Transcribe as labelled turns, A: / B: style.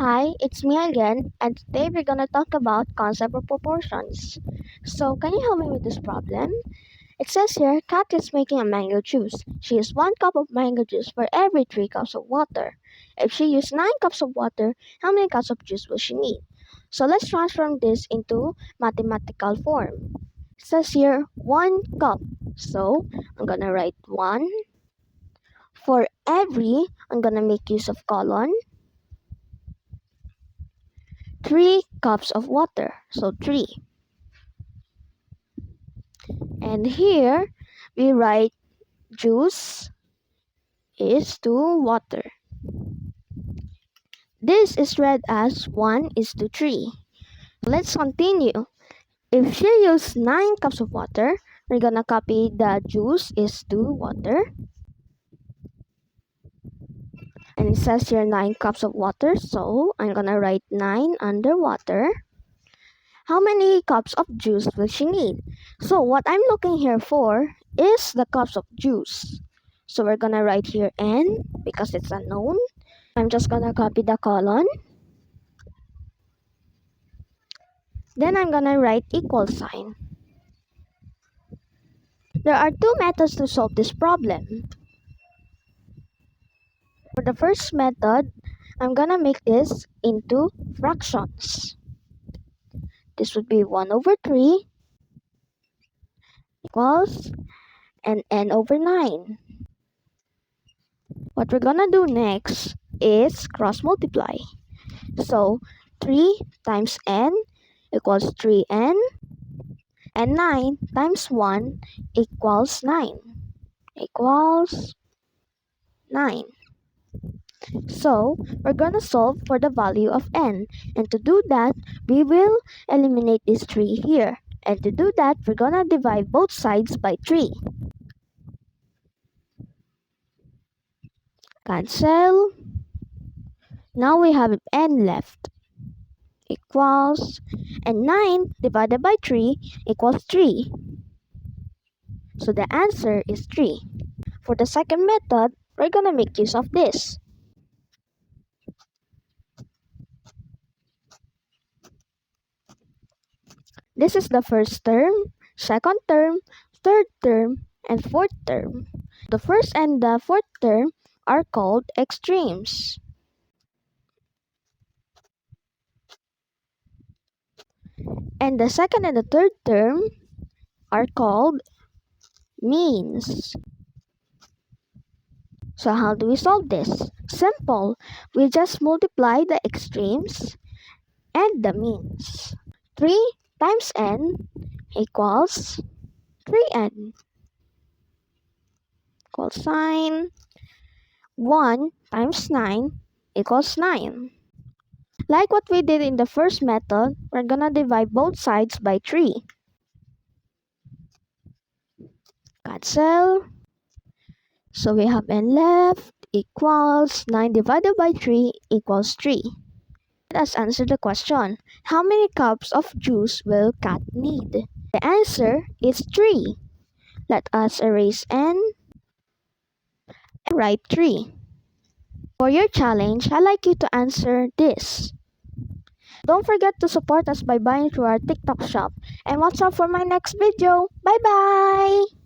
A: Hi, it's me again, and today we're gonna talk about concept of proportions. So, can you help me with this problem? It says here, Kat is making a mango juice. She uses 1 cup of mango juice for every 3 cups of water. If she used 9 cups of water, how many cups of juice will she need? So let's transform this into mathematical form. It says here 1 cup. So I'm gonna write 1 for every. I'm gonna make use of colon 3 cups of water. So 3. And here we write juice is to water. This is read as 1 is to 3. Let's continue. If she used 9 cups of water, we're gonna copy the juice is to water. And it says here 9 cups of water, so I'm gonna write 9 under water. How many cups of juice will she need? So what I'm looking here for is the cups of juice. So we're gonna write here n because it's unknown. I'm just gonna copy the colon. Then I'm gonna write equal sign. There are two methods to solve this problem. For the first method, I'm gonna make this into fractions. This would be 1 over 3 equals and n over 9. What we're gonna do next is cross multiply. So 3 times n equals 3n, and 9 times 1 equals 9. Equals 9. So we're gonna solve for the value of n, and to do that we will eliminate this 3 here, and to do that we're gonna divide both sides by 3. Cancel. Now we have n left equals, and 9 divided by 3 equals 3. So the answer is 3. For the second method, we're gonna make use of this. This is the first term, second term, third term, and fourth term. The first and the fourth term are called extremes. And the second and the third term are called means. So how do we solve this? Simple. We just multiply the extremes and the means. 3 times n equals 3n. Equal sign. 1 times 9 equals 9. Like what we did in the first method, we're gonna divide both sides by 3. Cancel. So we have n left equals 9 divided by 3 equals 3. Let us answer the question. How many cups of juice will Kat need? The answer is 3. Let us erase n and write 3. For your challenge, I'd like you to answer this. Don't forget to support us by buying through our TikTok shop, and watch out for my next video. Bye bye!